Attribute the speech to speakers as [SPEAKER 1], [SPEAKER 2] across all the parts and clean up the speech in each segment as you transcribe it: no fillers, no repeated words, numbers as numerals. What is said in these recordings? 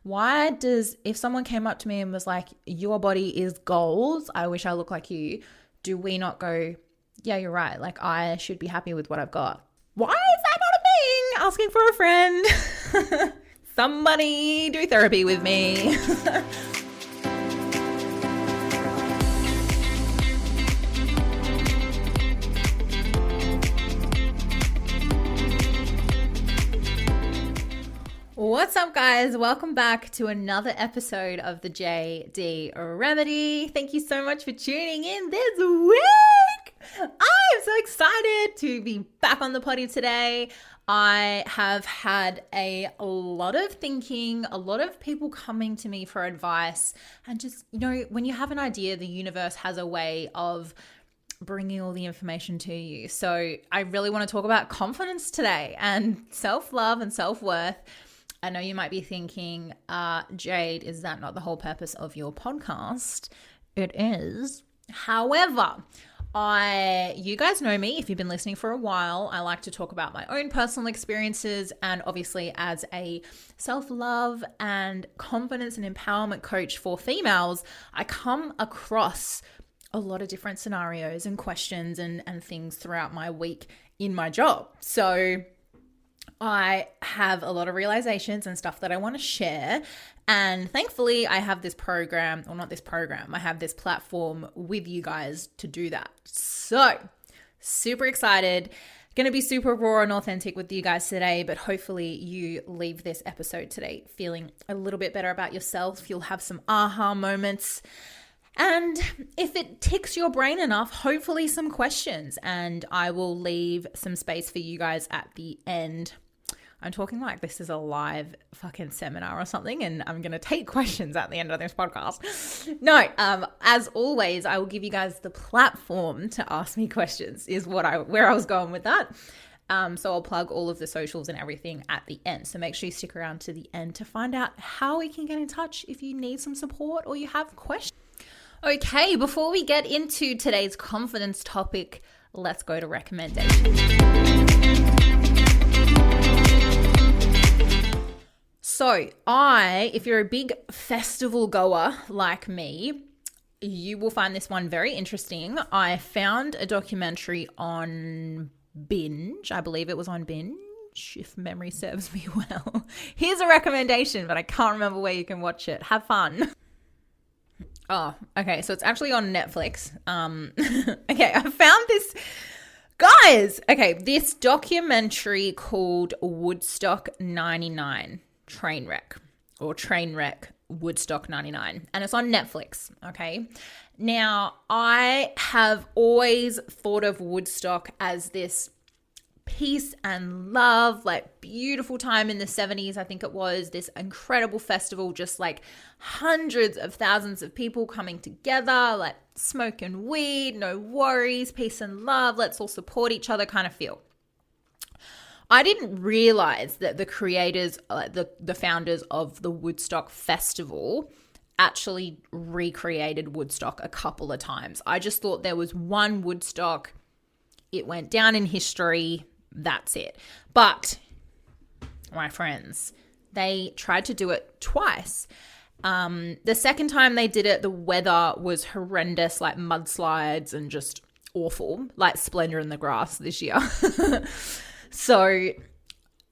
[SPEAKER 1] If someone came up to me and was like, your body is gold, I wish I looked like you, do we not go, yeah, you're right. Like, I should be happy with what I've got. Why is that not a thing? Asking for a friend. Somebody do therapy with me. What's up, guys? Welcome back to another episode of the JD Remedy. Thank you so much for tuning in this week. I'm so excited to be back on the potty today. I have had a lot of thinking, a lot of people coming to me for advice, and just, when you have an idea, the universe has a way of bringing all the information to you. So I really want to talk about confidence today and self-love and self-worth. I know you might be thinking, Jade, is that not the whole purpose of your podcast? It is. However, you guys know me. If you've been listening for a while, I like to talk about my own personal experiences, and obviously as a self-love and confidence and empowerment coach for females, I come across a lot of different scenarios and questions and things throughout my week in my job. So I have a lot of realizations and stuff that I want to share. And thankfully, I have this program, or not this program, I have this platform with you guys to do that. So super excited. Going to be super raw and authentic with you guys today, but hopefully you leave this episode today feeling a little bit better about yourself. You'll have some aha moments. And if it ticks your brain enough, hopefully some questions. And I will leave some space for you guys at the end. I'm talking like this is a live fucking seminar or something, and I'm going to take questions at the end of this podcast. No, as always, I will give you guys the platform to ask me questions is where I was going with that. So I'll plug all of the socials and everything at the end. So make sure you stick around to the end to find out how we can get in touch if you need some support or you have questions. Okay, before we get into today's confidence topic, let's go to recommendations. So if you're a big festival goer like me, you will find this one very interesting. I found a documentary on Binge. I believe it was on Binge, if memory serves me well. Here's a recommendation, but I can't remember where you can watch it. Have fun. Oh, okay. So it's actually on Netflix. Okay, I found this. Guys, okay, this documentary called Woodstock 99. Trainwreck Woodstock 99, and it's on Netflix. Okay, now I have always thought of Woodstock as this peace and love, like beautiful time in the 70s. I think it was this incredible festival, just like hundreds of thousands of people coming together, like smoking weed, no worries, peace and love, let's all support each other kind of feel. I didn't realize that the creators, the founders of the Woodstock Festival actually recreated Woodstock a couple of times. I just thought there was one Woodstock. It went down in history. That's it. But my friends, they tried to do it twice. The second time they did it, the weather was horrendous, like mudslides and just awful, like Splendor in the Grass this year. So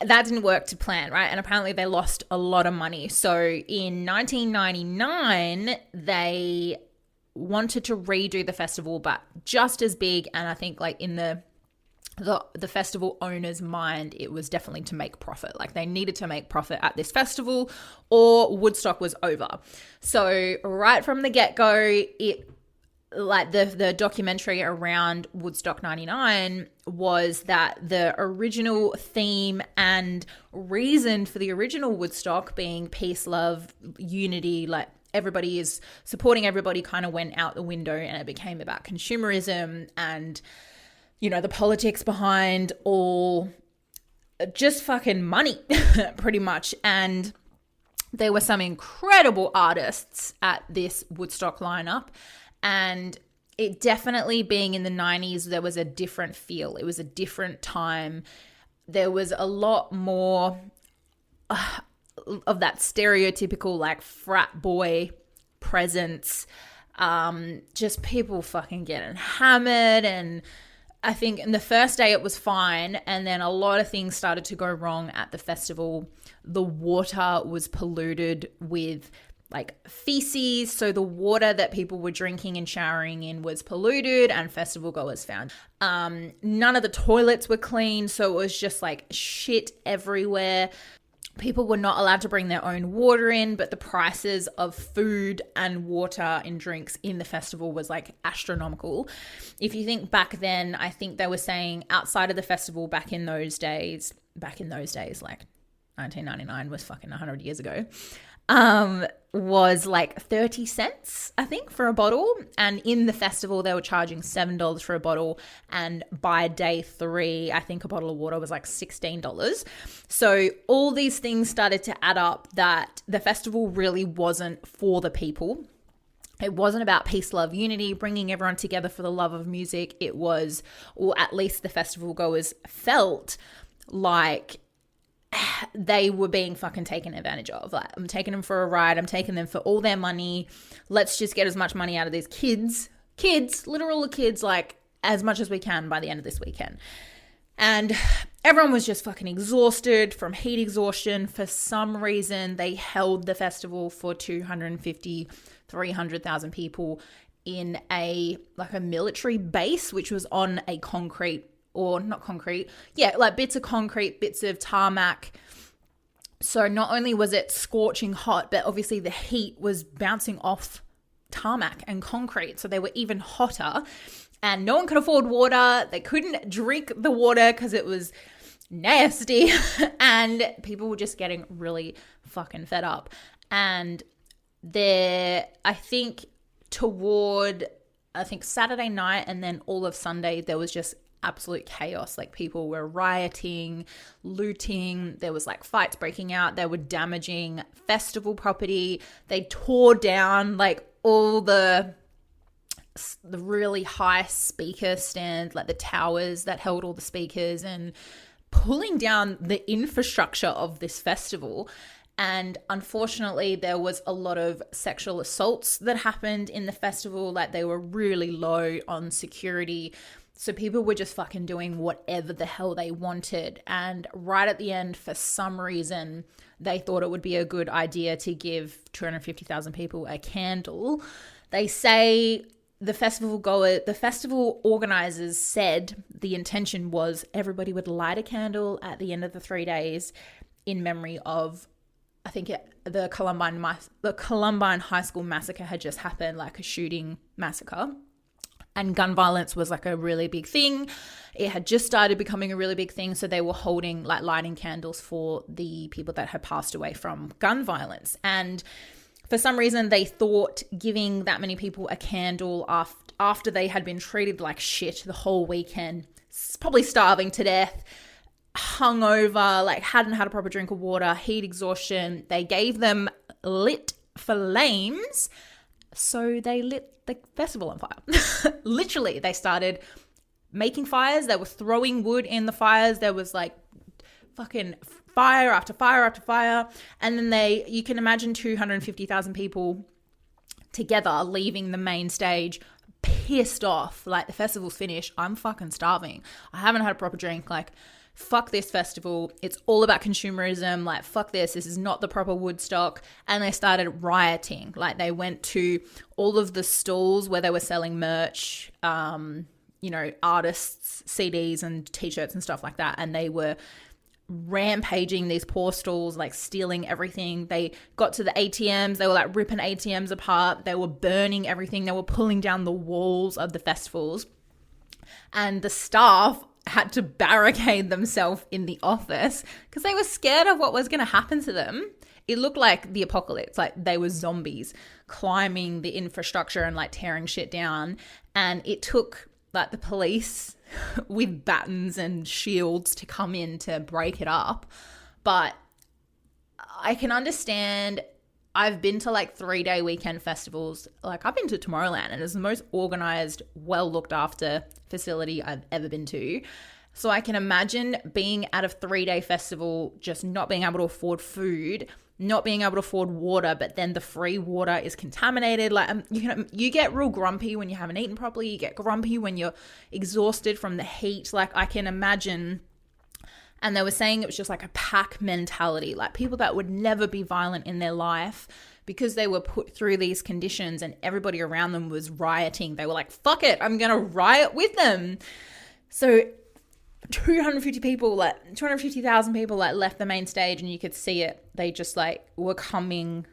[SPEAKER 1] that didn't work to plan, right? And apparently they lost a lot of money. So in 1999, they wanted to redo the festival, but just as big. And I think like in the festival owner's mind, it was definitely to make profit. Like they needed to make profit at this festival or Woodstock was over. So right from the get-go, the documentary around Woodstock 99 was that the original theme and reason for the original Woodstock being peace, love, unity, like everybody is supporting everybody kind of went out the window, and it became about consumerism and, the politics behind all just fucking money pretty much. And there were some incredible artists at this Woodstock lineup. And it definitely being in the 90s, there was a different feel. It was a different time. There was a lot more of that stereotypical like frat boy presence. Just people fucking getting hammered. And I think in the first day it was fine, and then a lot of things started to go wrong at the festival. The water was polluted with like feces, so the water that people were drinking and showering in was polluted, and festival goers found none of the toilets were clean, so it was just like shit everywhere. People were not allowed to bring their own water in, but the prices of food and water and drinks in the festival was like astronomical. If you think back then, I think they were saying outside of the festival back in those days, like 1999 was fucking 100 years ago, was like 30 cents, I think, for a bottle. And in the festival, they were charging $7 for a bottle. And by day 3, I think a bottle of water was like $16. So all these things started to add up that the festival really wasn't for the people. It wasn't about peace, love, unity, bringing everyone together for the love of music. It was, or at least the festival goers felt like they were being fucking taken advantage of. Like, I'm taking them for a ride. I'm taking them for all their money. Let's just get as much money out of these kids, literal kids, like as much as we can by the end of this weekend. And everyone was just fucking exhausted from heat exhaustion. For some reason, they held the festival for 250, 300,000 people in a military base, which was on a like bits of concrete, bits of tarmac. So not only was it scorching hot, but obviously the heat was bouncing off tarmac and concrete. So they were even hotter, and no one could afford water. They couldn't drink the water because it was nasty and people were just getting really fucking fed up. And I think Saturday night and then all of Sunday, there was just absolute chaos. Like people were rioting, looting, there was like fights breaking out, they were damaging festival property, they tore down like all the really high speaker stands, like the towers that held all the speakers, and pulling down the infrastructure of this festival. And unfortunately, there was a lot of sexual assaults that happened in the festival. Like they were really low on security. So people were just fucking doing whatever the hell they wanted. And right at the end, for some reason, they thought it would be a good idea to give 250,000 people a candle. They say the festival organizers said the intention was everybody would light a candle at the end of the 3 days in memory of, the Columbine High School massacre had just happened, like a shooting massacre. And gun violence was like a really big thing. It had just started becoming a really big thing. So they were holding, like lighting candles for the people that had passed away from gun violence. And for some reason, they thought giving that many people a candle after they had been treated like shit the whole weekend, probably starving to death, hungover, like hadn't had a proper drink of water, heat exhaustion, they gave them lit flames. So they lit the festival on fire. Literally, they started making fires. They were throwing wood in the fires. There was like fucking fire after fire after fire. And then you can imagine 250,000 people together leaving the main stage, pissed off. Like, the festival's finished. I'm fucking starving. I haven't had a proper drink. Like, fuck this festival. It's all about consumerism. Like, fuck this. This is not the proper Woodstock. And they started rioting. Like, they went to all of the stalls where they were selling merch, artists, CDs and t-shirts and stuff like that. And they were rampaging these poor stalls, like stealing everything. They got to the ATMs. They were like ripping ATMs apart. They were burning everything. They were pulling down the walls of the festivals. And the staff had to barricade themselves in the office because they were scared of what was going to happen to them. It looked like the apocalypse, like they were zombies climbing the infrastructure and like tearing shit down. And it took like the police with batons and shields to come in to break it up. But I can understand. I've been to like 3-day weekend festivals. Like, I've been to Tomorrowland, and it's the most organized, well looked after facility I've ever been to. So I can imagine being at a 3-day festival, just not being able to afford food, not being able to afford water, but then the free water is contaminated. Like you get real grumpy when you haven't eaten properly. You get grumpy when you're exhausted from the heat. Like I can imagine. And they were saying it was just like a pack mentality, like people that would never be violent in their life because they were put through these conditions and everybody around them was rioting. They were like, fuck it, I'm going to riot with them. So 250,000 people like left the main stage, and you could see it. They just like were coming,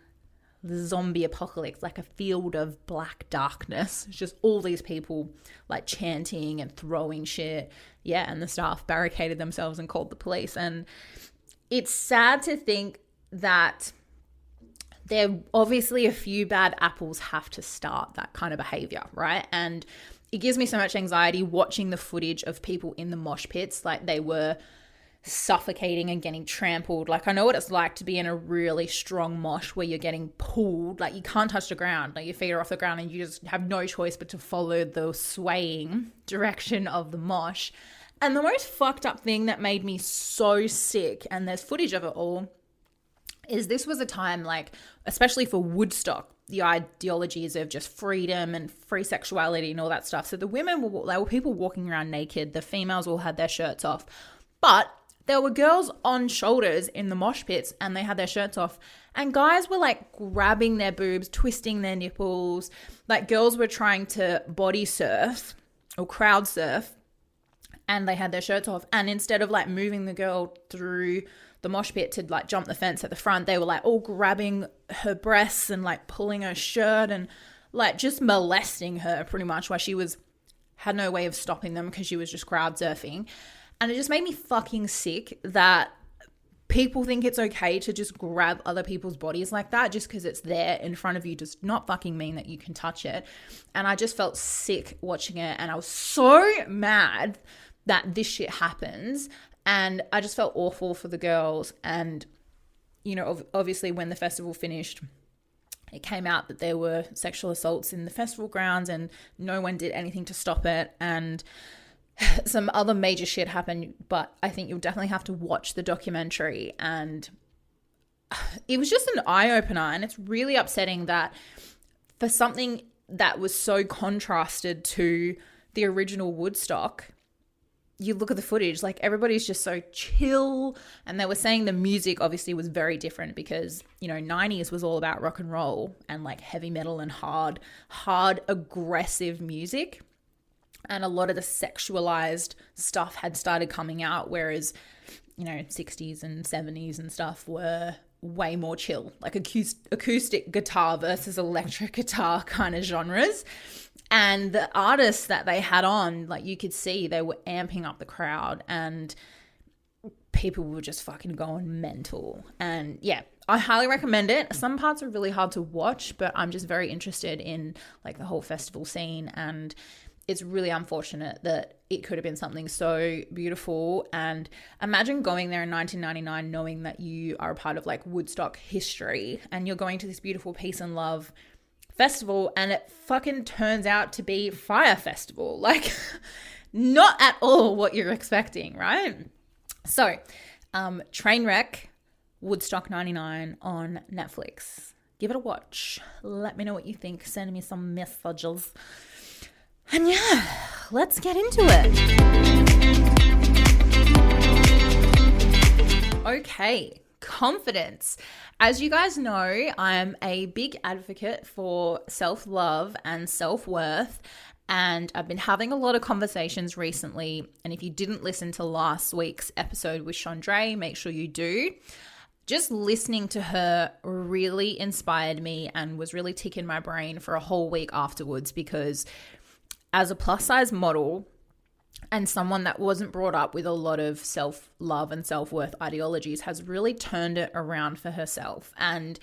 [SPEAKER 1] the zombie apocalypse, like a field of black darkness. It's just all these people like chanting and throwing shit. Yeah, and the staff barricaded themselves and called the police. And it's sad to think that there obviously a few bad apples have to start that kind of behavior, right? And it gives me so much anxiety watching the footage of people in the mosh pits. Like they were suffocating and getting trampled. Like I know what it's like to be in a really strong mosh where you're getting pulled. Like you can't touch the ground. Like your feet are off the ground and you just have no choice but to follow the swaying direction of the mosh. And the most fucked up thing that made me so sick, and there's footage of it all, is this was a time like, especially for Woodstock, the ideologies of just freedom and free sexuality and all that stuff. So the women there were people walking around naked. The females all had their shirts off. But there were girls on shoulders in the mosh pits and they had their shirts off. And guys were like grabbing their boobs, twisting their nipples. Like girls were trying to body surf or crowd surf and they had their shirts off. And instead of like moving the girl through the mosh pit to like jump the fence at the front, they were like all grabbing her breasts and like pulling her shirt and like just molesting her pretty much, while she had no way of stopping them because she was just crowd surfing. And it just made me fucking sick that people think it's okay to just grab other people's bodies like that just because it's there in front of you does not fucking mean that you can touch it. And I just felt sick watching it, and I was so mad that this shit happens. And I just felt awful for the girls. And, you know, obviously when the festival finished, it came out that there were sexual assaults in the festival grounds and no one did anything to stop it. And some other major shit happened, but I think you'll definitely have to watch the documentary. And it was just an eye-opener. And it's really upsetting that for something that was so contrasted to the original Woodstock, you look at the footage, like everybody's just so chill. And they were saying the music obviously was very different because, you know, 90s was all about rock and roll and like heavy metal and hard, aggressive music. And a lot of the sexualized stuff had started coming out, whereas, you know, 60s and 70s and stuff were way more chill, like acoustic guitar versus electric guitar kind of genres. And the artists that they had on, like you could see they were amping up the crowd and people were just fucking going mental. And yeah, I highly recommend it. Some parts are really hard to watch, but I'm just very interested in like the whole festival scene, and it's really unfortunate that it could have been something so beautiful. And imagine going there in 1999 knowing that you are a part of like Woodstock history and you're going to this beautiful peace and love festival and it fucking turns out to be Fire Festival. Like not at all what you're expecting, right? So Trainwreck, Woodstock 99 on Netflix. Give it a watch. Let me know what you think. Send me some messages. And yeah, let's get into it. Okay, confidence. As you guys know, I'm a big advocate for self-love and self-worth, and I've been having a lot of conversations recently. And if you didn't listen to last week's episode with Chandra, make sure you do. Just listening to her really inspired me and was really ticking my brain for a whole week afterwards, because as a plus size model and someone that wasn't brought up with a lot of self-love and self-worth ideologies has really turned it around for herself. And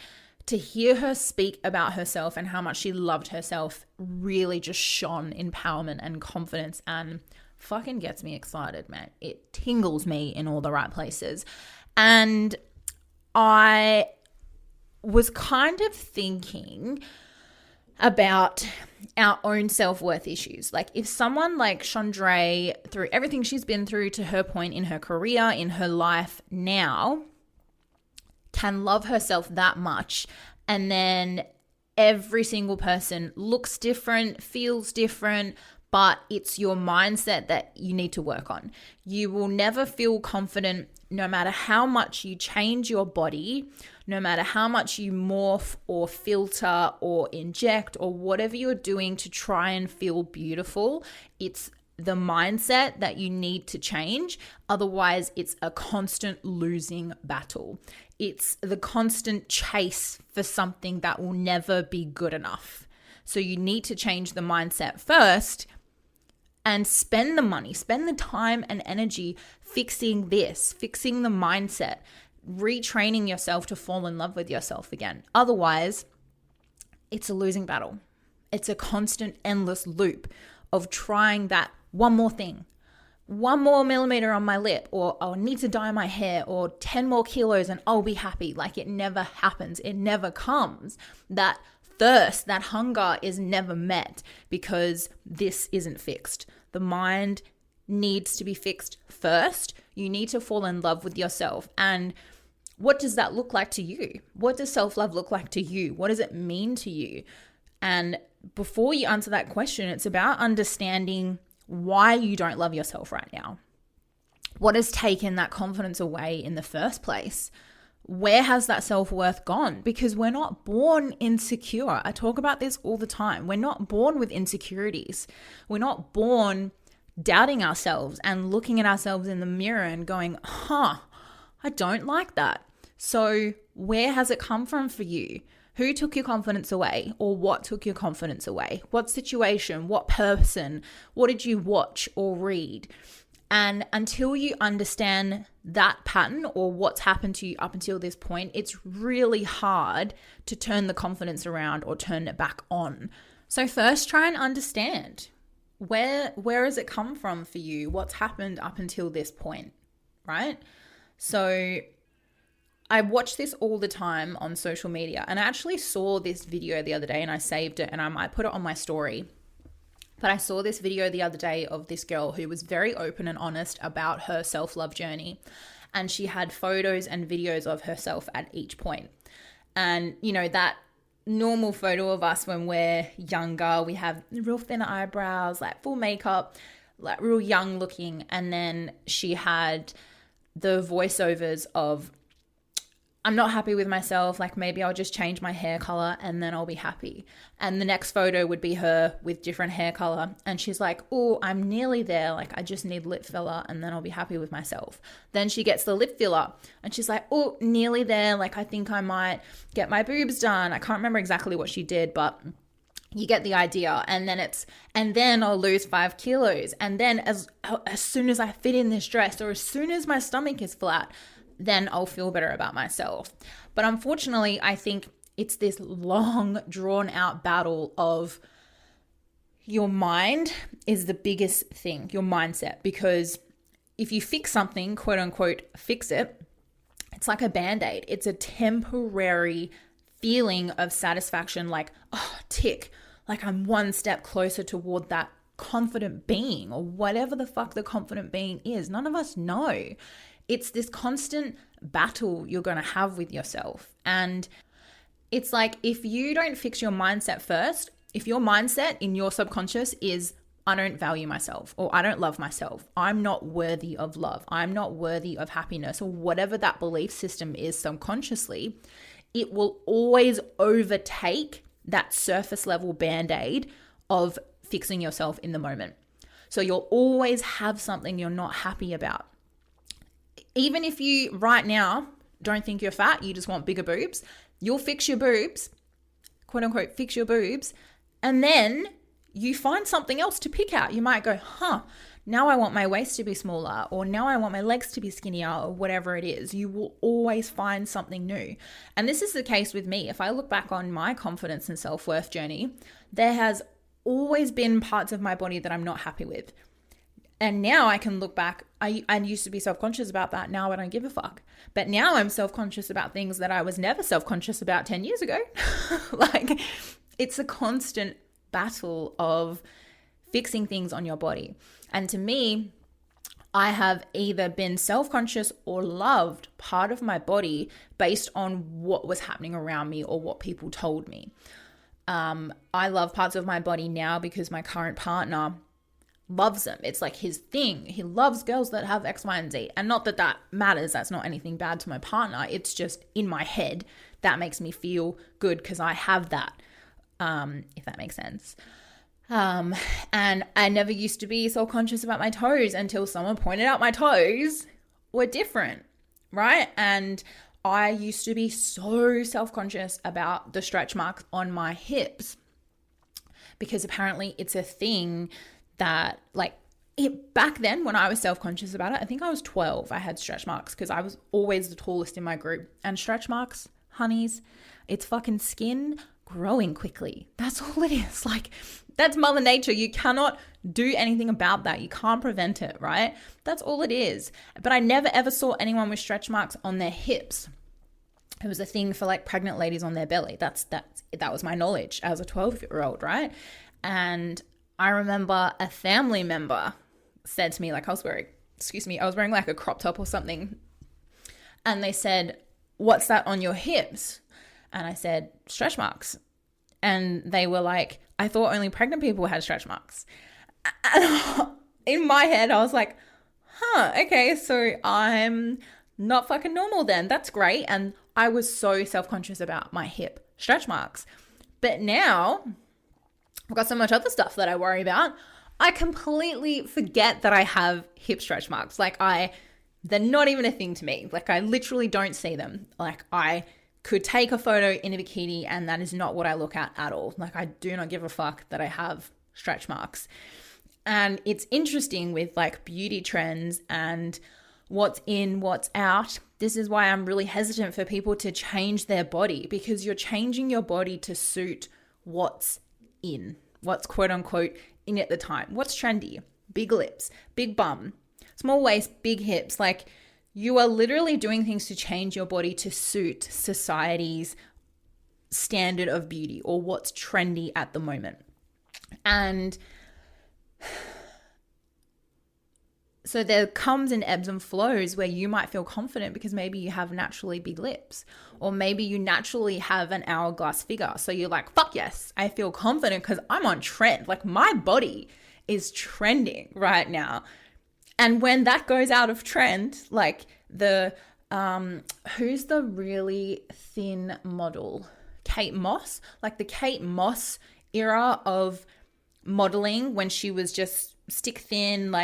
[SPEAKER 1] to hear her speak about herself and how much she loved herself really just shone empowerment and confidence, and fucking gets me excited, man. It tingles me in all the right places. And I was kind of thinking about our own self-worth issues. Like if someone like Chandra, through everything she's been through to her point in her career, in her life now, can love herself that much, and then every single person looks different, feels different, but it's your mindset that you need to work on. You will never feel confident no matter how much you change your body, no matter how much you morph or filter or inject or whatever you're doing to try and feel beautiful. It's the mindset that you need to change. Otherwise, it's a constant losing battle. It's the constant chase for something that will never be good enough. So you need to change the mindset first and spend the money, spend the time and energy fixing this, fixing the mindset, retraining yourself to fall in love with yourself again. Otherwise, it's a losing battle. It's a constant, endless loop of trying that one more thing, 1 more millimeter on my lip, or I'll need to dye my hair, or 10 more kilos and I'll be happy. Like, it never happens. It never comes. That thirst, that hunger is never met because this isn't fixed. The mind needs to be fixed first. You need to fall in love with yourself. And what does that look like to you? What does self-love look like to you? What does it mean to you? And before you answer that question, it's about understanding why you don't love yourself right now. What has taken that confidence away in the first place? Where has that self-worth gone? Because we're not born insecure. I talk about this all the time. We're not born with insecurities. We're not born doubting ourselves and looking at ourselves in the mirror and going, I don't like that. So where has it come from for you? Who took your confidence away, or what took your confidence away? What situation, what person, what did you watch or read? And until you understand that pattern or what's happened to you up until this point, it's really hard to turn the confidence around or turn it back on. So first, try and understand where has it come from for you? What's happened up until this point, right? So I watch this all the time on social media, and I actually saw this video the other day and I saved it and I might put it on my story. But I saw this video the other day of this girl who was very open and honest about her self-love journey. And she had photos and videos of herself at each point. And, you know, that normal photo of us when we're younger, we have real thin eyebrows, like full makeup, like real young looking. And then she had the voiceovers of, I'm not happy with myself, like maybe I'll just change my hair color and then I'll be happy. And the next photo would be her with different hair color. And she's like, oh, I'm nearly there. Like I just need lip filler and then I'll be happy with myself. Then she gets the lip filler and she's like, oh, nearly there. Like I think I might get my boobs done. I can't remember exactly what she did, but you get the idea. And then I'll lose 5 kilos. And then as soon as I fit in this dress, or as soon as my stomach is flat, then I'll feel better about myself. But unfortunately, I think it's this long, drawn out battle of your mind is the biggest thing, your mindset. Because if you fix something, quote unquote, fix it, it's like a Band-Aid. It's a temporary feeling of satisfaction, like, oh, tick, like I'm one step closer toward that confident being, or whatever the fuck the confident being is. None of us know. It's this constant battle you're going to have with yourself. And it's like, if you don't fix your mindset first, if your mindset in your subconscious is, I don't value myself, or I don't love myself, I'm not worthy of love, I'm not worthy of happiness, or whatever that belief system is subconsciously, it will always overtake that surface level Band-Aid of fixing yourself in the moment. So you'll always have something you're not happy about. Even if you right now don't think you're fat, you just want bigger boobs, you'll fix your boobs, quote unquote, fix your boobs, and then you find something else to pick out. You might go, now I want my waist to be smaller, or now I want my legs to be skinnier, or whatever it is. You will always find something new. And this is the case with me. If I look back on my confidence and self-worth journey, there has always been parts of my body that I'm not happy with. And now I can look back, I used to be self-conscious about that. Now I don't give a fuck. But now I'm self-conscious about things that I was never self-conscious about 10 years ago. Like, it's a constant battle of fixing things on your body. And to me, I have either been self-conscious or loved part of my body based on what was happening around me or what people told me. I love parts of my body now because my current partner loves them. It's like his thing. He loves girls that have X, Y, and Z. And not that that matters. That's not anything bad to my partner. It's just in my head that makes me feel good because I have that, if that makes sense. And I never used to be so conscious about my toes until someone pointed out my toes were different, right? And I used to be so self-conscious about the stretch marks on my hips because apparently it's a thing that back then when I was self-conscious about it, I think I was 12, I had stretch marks because I was always the tallest in my group. And stretch marks, honeys, it's fucking skin growing quickly. That's all it is. That's Mother Nature. You cannot do anything about that. You can't prevent it, right? That's all it is. But I never ever saw anyone with stretch marks on their hips. It was a thing for pregnant ladies on their belly. That was my knowledge as a 12-year-old, right? And I remember a family member said to me, I was wearing a crop top or something. And they said, "What's that on your hips?" And I said, "Stretch marks." And they were like, "I thought only pregnant people had stretch marks." And in my head, I was like, okay, so I'm not fucking normal then. That's great. And I was so self-conscious about my hip stretch marks. But now I've got so much other stuff that I worry about. I completely forget that I have hip stretch marks. They're not even a thing to me. I literally don't see them. I could take a photo in a bikini and that is not what I look at all. I do not give a fuck that I have stretch marks. And it's interesting with beauty trends and what's in, what's out. This is why I'm really hesitant for people to change their body, because you're changing your body to suit what's in, what's quote unquote in at the time. What's trendy? Big lips, big bum, small waist, big hips. You are literally doing things to change your body to suit society's standard of beauty or what's trendy at the moment. And so there comes in ebbs and flows where you might feel confident because maybe you have naturally big lips, or maybe you naturally have an hourglass figure. So you're like, fuck yes, I feel confident because I'm on trend. My body is trending right now. And when that goes out of trend, who's the really thin model? Kate Moss? The Kate Moss era of modeling when she was just stick thin,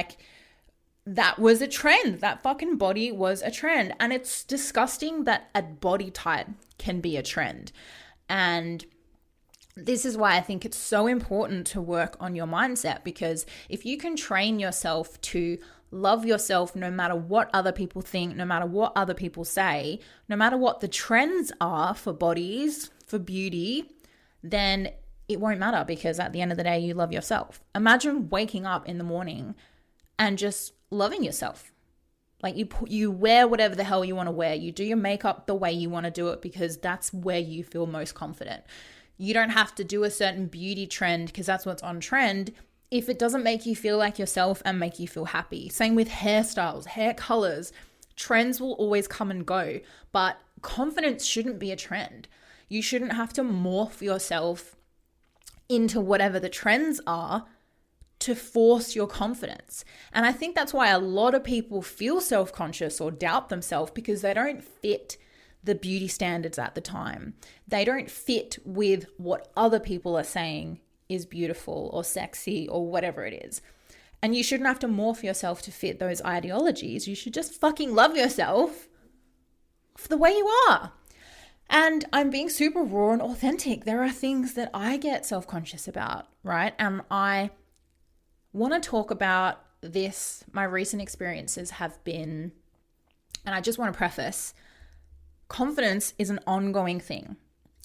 [SPEAKER 1] that was a trend. That fucking body was a trend. And it's disgusting that a body type can be a trend. And this is why I think it's so important to work on your mindset, because if you can train yourself to love yourself no matter what other people think, no matter what other people say, no matter what the trends are for bodies, for beauty, then it won't matter, because at the end of the day, you love yourself. Imagine waking up in the morning and just loving yourself. You wear whatever the hell you want to wear. You do your makeup the way you want to do it because that's where you feel most confident. You don't have to do a certain beauty trend because that's what's on trend if it doesn't make you feel like yourself and make you feel happy. Same with hairstyles, hair colors. Trends will always come and go, but confidence shouldn't be a trend. You shouldn't have to morph yourself into whatever the trends are to force your confidence. And I think that's why a lot of people feel self-conscious or doubt themselves, because they don't fit the beauty standards at the time. They don't fit with what other people are saying is beautiful or sexy or whatever it is. And you shouldn't have to morph yourself to fit those ideologies. You should just fucking love yourself for the way you are. And I'm being super raw and authentic. There are things that I get self-conscious about, right? And I want to talk about this. My recent experiences have been, and I just want to preface, confidence is an ongoing thing.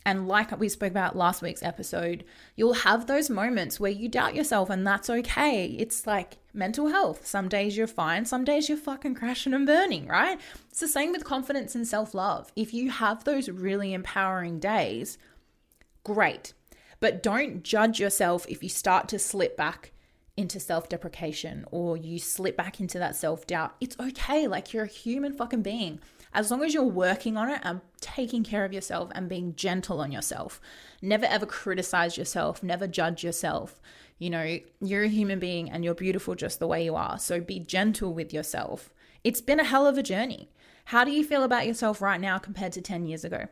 [SPEAKER 1] And like we spoke about last week's episode, you'll have those moments where you doubt yourself, and that's okay. It's like mental health. Some days you're fine. Some days you're fucking crashing and burning, right? It's the same with confidence and self-love. If you have those really empowering days, great. But don't judge yourself if you start to slip back into self-deprecation or you slip back into that self-doubt, it's okay. Like, you're a human fucking being. As long as you're working on it and taking care of yourself and being gentle on yourself, never ever criticize yourself, never judge yourself. You know, you're a human being and you're beautiful just the way you are. So be gentle with yourself. It's been a hell of a journey. How do you feel about yourself right now compared to 10 years ago?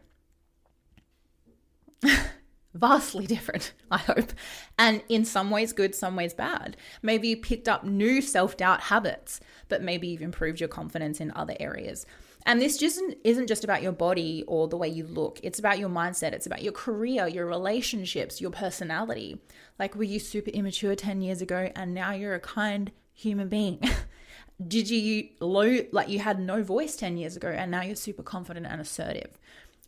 [SPEAKER 1] Vastly different, I hope. And in some ways good, some ways bad. Maybe you picked up new self-doubt habits, but maybe you've improved your confidence in other areas. And this just isn't just about your body or the way you look. It's about your mindset. It's about your career, your relationships, your personality. Like, were you super immature 10 years ago and now you're a kind human being? Did you you had no voice 10 years ago and now you're super confident and assertive?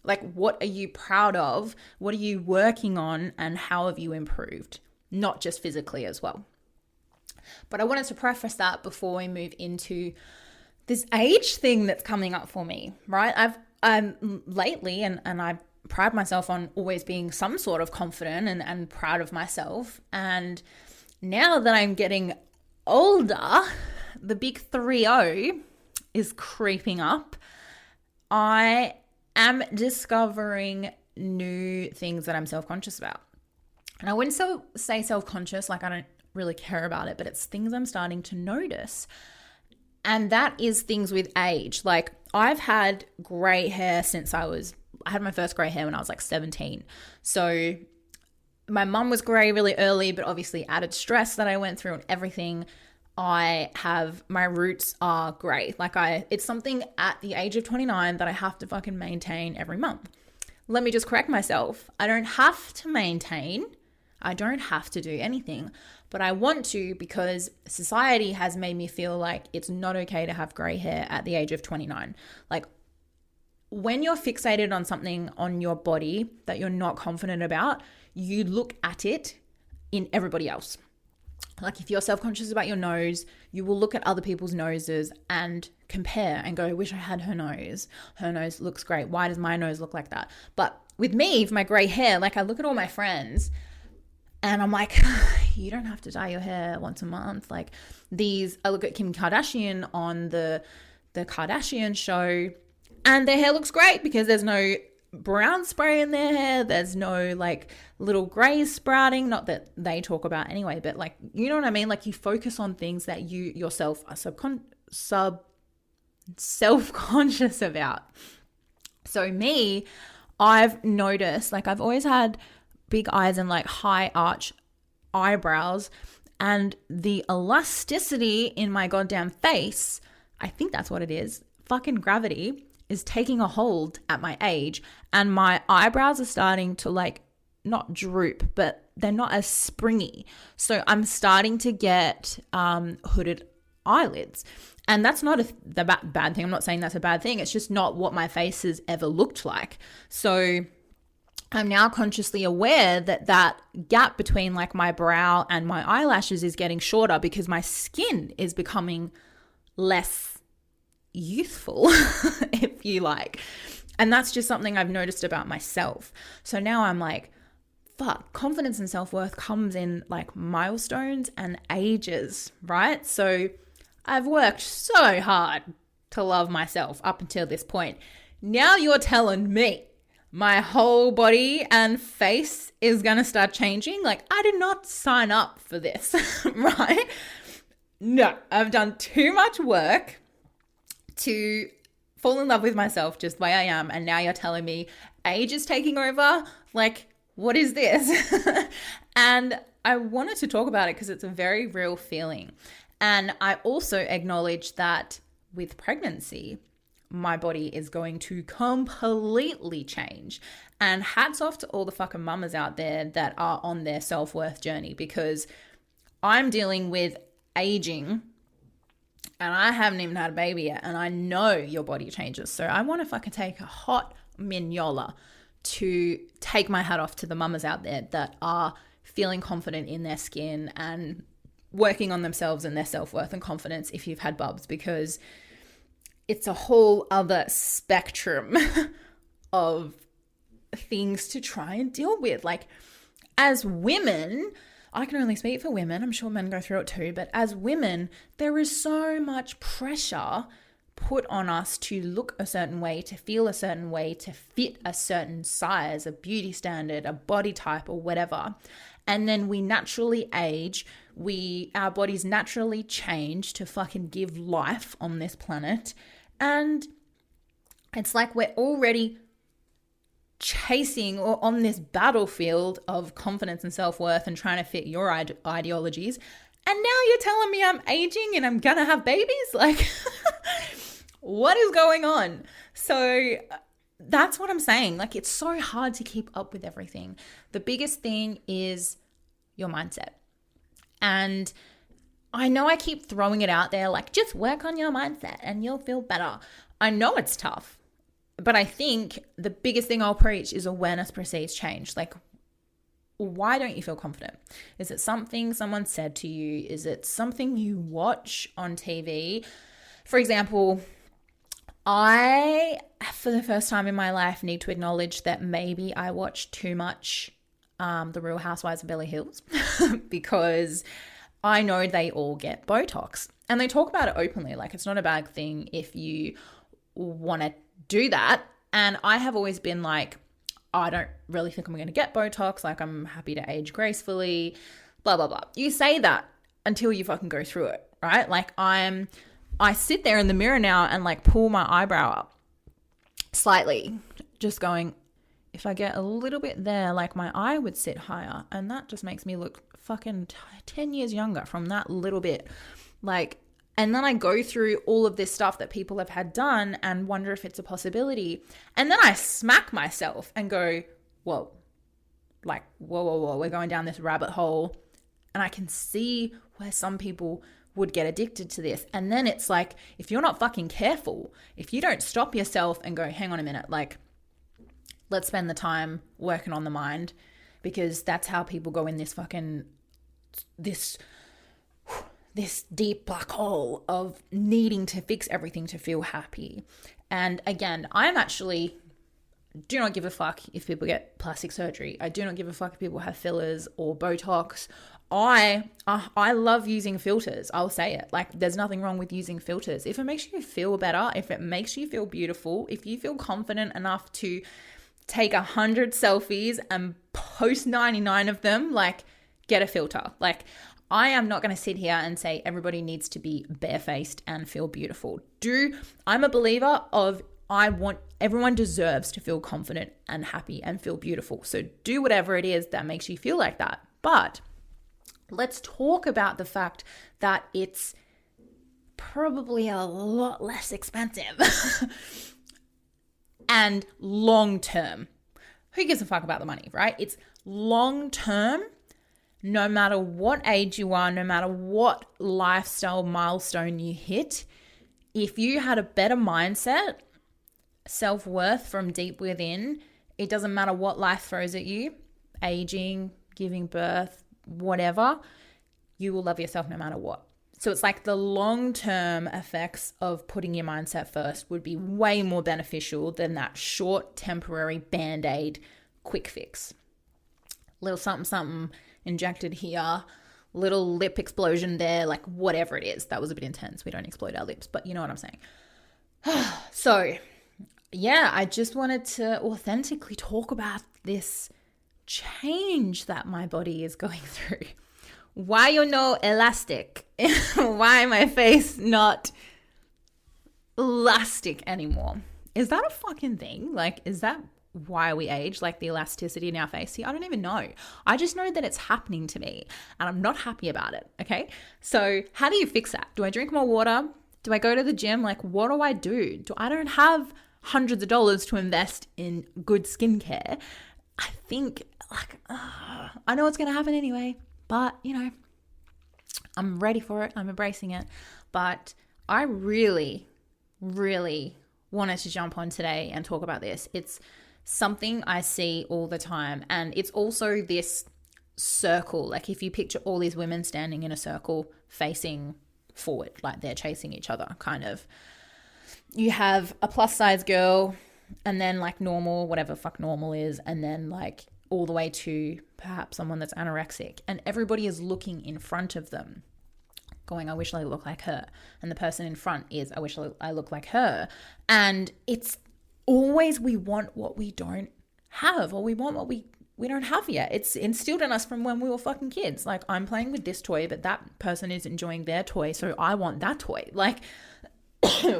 [SPEAKER 1] Like, what are you proud of? What are you working on? And how have you improved? Not just physically as well. But I wanted to preface that before we move into this age thing that's coming up for me, right? I'm lately, and I pride myself on always being some sort of confident and proud of myself. And now that I'm getting older, the big 3-0 is creeping up. I am discovering new things that I'm self-conscious about. And I wouldn't say self-conscious, like I don't really care about it, but it's things I'm starting to notice. And that is things with age. Like, I've had gray hair since I had my first gray hair when I was like 17. So my mum was gray really early, but obviously added stress that I went through and everything. My roots are gray. It's something at the age of 29 that I have to fucking maintain every month. Let me just correct myself. I don't have to maintain. I don't have to do anything, but I want to, because society has made me feel like it's not okay to have gray hair at the age of 29. Like, when you're fixated on something on your body that you're not confident about, you look at it in everybody else. Like, if you're self-conscious about your nose, you will look at other people's noses and compare and go, I wish I had her nose. Her nose looks great. Why does my nose look like that? But with me, with my gray hair, like, I look at all my friends and I'm like, you don't have to dye your hair once a month. Like, I look at Kim Kardashian on the Kardashian show, and their hair looks great because there's no brown spray in their hair. There's no like little grays sprouting, not that they talk about anyway, but like, you know what I mean? Like, you focus on things that you yourself are self-conscious about. So me, I've noticed, like, I've always had big eyes and like high arch eyebrows, and the elasticity in my goddamn face, I think that's what it is, fucking gravity, is taking a hold at my age, and my eyebrows are starting to like not droop, but they're not as springy. So I'm starting to get hooded eyelids, and that's not the bad thing. I'm not saying that's a bad thing. It's just not what my face has ever looked like. So I'm now consciously aware that gap between like my brow and my eyelashes is getting shorter because my skin is becoming less youthful, if you like. And that's just something I've noticed about myself. So now I'm like, fuck, confidence and self-worth comes in like milestones and ages, right? So I've worked so hard to love myself up until this point. Now you're telling me my whole body and face is going to start changing. Like, I did not sign up for this, right? No, I've done too much work to fall in love with myself just the way I am. And now you're telling me age is taking over. Like, what is this? And I wanted to talk about it because it's a very real feeling. And I also acknowledge that with pregnancy, my body is going to completely change. And hats off to all the fucking mamas out there that are on their self-worth journey, because I'm dealing with aging and I haven't even had a baby yet, and I know your body changes. So I want to fucking take a hot mignola to take my hat off to the mamas out there that are feeling confident in their skin and working on themselves and their self-worth and confidence if you've had bubs, because it's a whole other spectrum of things to try and deal with. Like, as women, I can only speak for women. I'm sure men go through it too. But as women, there is so much pressure put on us to look a certain way, to feel a certain way, to fit a certain size, a beauty standard, a body type, or whatever. And then we naturally age. Our bodies naturally change to fucking give life on this planet. And it's like we're already chasing or on this battlefield of confidence and self-worth and trying to fit your ideologies. And now you're telling me I'm aging and I'm gonna have babies? Like, what is going on? So that's what I'm saying. Like, it's so hard to keep up with everything. The biggest thing is your mindset. And I know I keep throwing it out there, like, just work on your mindset and you'll feel better. I know it's tough, but I think the biggest thing I'll preach is awareness precedes change. Like, why don't you feel confident? Is it something someone said to you? Is it something you watch on TV? For example, I, for the first time in my life, need to acknowledge that maybe I watch too much The Real Housewives of Beverly Hills because I know they all get Botox and they talk about it openly. Like, it's not a bad thing if you want to do that. And I have always been like, I don't really think I'm going to get Botox. Like, I'm happy to age gracefully, blah, blah, blah. You say that until you fucking go through it, right? Like, I sit there in the mirror now and like pull my eyebrow up slightly, just going, if I get a little bit there, like my eye would sit higher. And that just makes me look fucking 10 years younger from that little bit. Like, and then I go through all of this stuff that people have had done and wonder if it's a possibility. And then I smack myself and go, whoa, like, whoa, we're going down this rabbit hole. And I can see where some people would get addicted to this. And then it's like, if you're not fucking careful, if you don't stop yourself and go, hang on a minute, like, let's spend the time working on the mind, because that's how people go in this fucking, this deep black hole of needing to fix everything to feel happy. And again, do not give a fuck if people get plastic surgery. I do not give a fuck if people have fillers or Botox. I love using filters. I'll say it. Like, there's nothing wrong with using filters. If it makes you feel better, if it makes you feel beautiful, if you feel confident enough to take 100 selfies and post 99 of them, like, get a filter. Like, I am not going to sit here and say everybody needs to be barefaced and feel beautiful. I'm a believer of, everyone deserves to feel confident and happy and feel beautiful. So do whatever it is that makes you feel like that. But let's talk about the fact that it's probably a lot less expensive and long term. Who gives a fuck about the money, right? It's long term. No matter what age you are, no matter what lifestyle milestone you hit, if you had a better mindset, self-worth from deep within, it doesn't matter what life throws at you, aging, giving birth, whatever, you will love yourself no matter what. So it's like the long-term effects of putting your mindset first would be way more beneficial than that short, temporary Band-Aid quick fix. Little something injected here, little lip explosion there, like whatever it is. That was a bit intense. We don't explode our lips, but you know what I'm saying. So yeah, I just wanted to authentically talk about this change that my body is going through. Why you're no elastic? Why my face not elastic anymore? Is that a fucking thing? Like, is that why we age, like the elasticity in our face? See, I don't even know. I just know that it's happening to me and I'm not happy about it. Okay. So how do you fix that? Do I drink more water? Do I go to the gym? Like, what do? I don't have hundreds of dollars to invest in good skincare. I think like, I know what's going to happen anyway, but you know, I'm ready for it. I'm embracing it. But I really, really wanted to jump on today and talk about this. It's something I see all the time. And it's also this circle. Like, if you picture all these women standing in a circle facing forward, like they're chasing each other, kind of. You have a plus size girl and then like normal, whatever fuck normal is. And then like all the way to perhaps someone that's anorexic, and everybody is looking in front of them going, I wish I looked like her. And the person in front is, I wish I looked like her. And it's always, we want what we don't have, or we want what we don't have yet. It's instilled in us from when we were fucking kids. Like, I'm playing with this toy, but that person is enjoying their toy, so I want that toy. Like,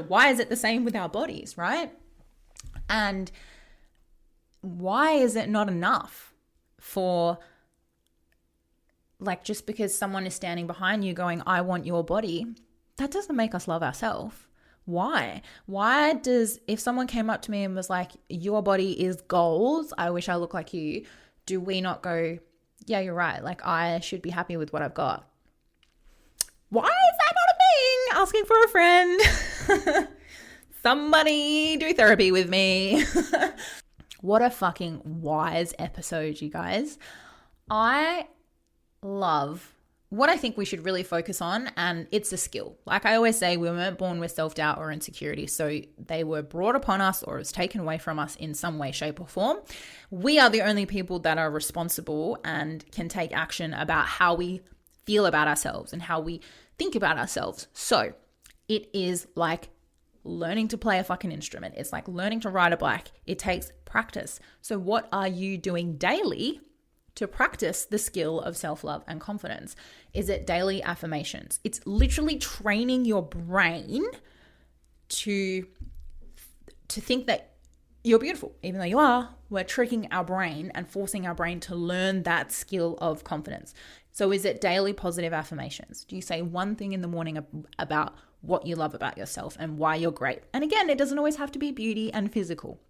[SPEAKER 1] why is it the same with our bodies, right? And why is it not enough for, like, just because someone is standing behind you going, I want your body, that doesn't make us love ourselves. Why? Why does, if someone came up to me and was like, your body is gold, I wish I looked like you, do we not go, yeah, you're right, like, I should be happy with what I've got? Why is that not a thing? Asking for a friend. Somebody do therapy with me. What a fucking wise episode, you guys. I love what I think we should really focus on, and it's a skill. Like I always say, we weren't born with self-doubt or insecurity, so they were brought upon us or was taken away from us in some way, shape, or form. We are the only people that are responsible and can take action about how we feel about ourselves and how we think about ourselves. So it is like learning to play a fucking instrument. It's like learning to ride a bike. It takes practice. So what are you doing daily to practice the skill of self-love and confidence? Is it daily affirmations? It's literally training your brain to think that you're beautiful, even though you are. We're tricking our brain and forcing our brain to learn that skill of confidence. So is it daily positive affirmations? Do you say one thing in the morning about what you love about yourself and why you're great? And again, it doesn't always have to be beauty and physical.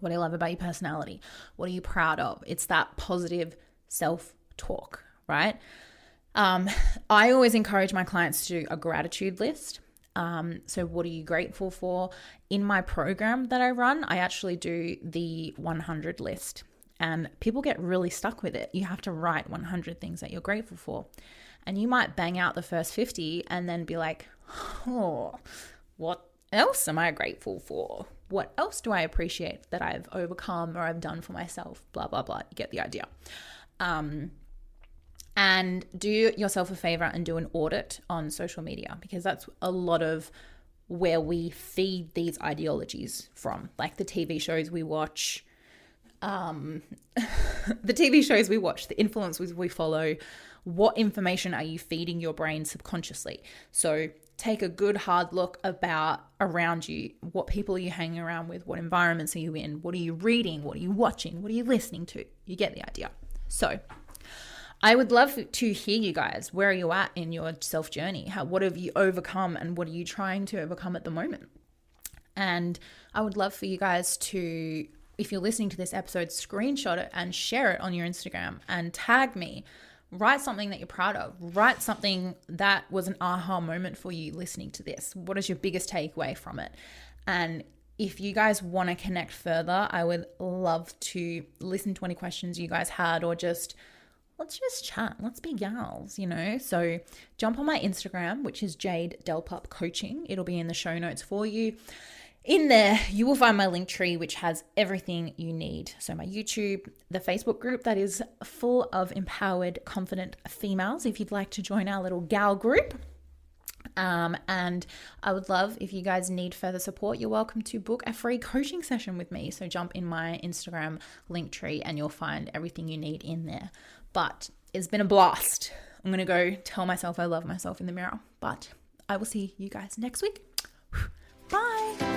[SPEAKER 1] What do you love about your personality? What are you proud of? It's that positive self-talk, right? I always encourage my clients to do a gratitude list. So what are you grateful for? In my program that I run, I actually do the 100 list, and people get really stuck with it. You have to write 100 things that you're grateful for, and you might bang out the first 50 and then be like, oh, what else am I grateful for? What else do I appreciate that I've overcome or I've done for myself? Blah, blah, blah. You get the idea. And do yourself a favor and do an audit on social media, because that's a lot of where we feed these ideologies from, like the TV shows we watch, the influencers we follow. What information are you feeding your brain subconsciously? So take a good hard look around you. What people are you hanging around with? What environments are you in? What are you reading? What are you watching? What are you listening to? You get the idea. So I would love to hear you guys. Where are you at in your self journey? What have you overcome, and what are you trying to overcome at the moment? And I would love for you guys to, if you're listening to this episode, screenshot it and share it on your Instagram and tag me. Write something that you're proud of. Write something that was an aha moment for you listening to this. What is your biggest takeaway from it? And if you guys want to connect further, I would love to listen to any questions you guys had, or let's just chat. Let's be gals, So jump on my Instagram, which is Jade Delpup Coaching. It'll be in the show notes for you. In there, you will find my link tree, which has everything you need. So my YouTube, the Facebook group that is full of empowered, confident females, if you'd like to join our little gal group. And I would love, if you guys need further support, you're welcome to book a free coaching session with me. So jump in my Instagram link tree and you'll find everything you need in there. But it's been a blast. I'm going to go tell myself I love myself in the mirror. But I will see you guys next week. Bye.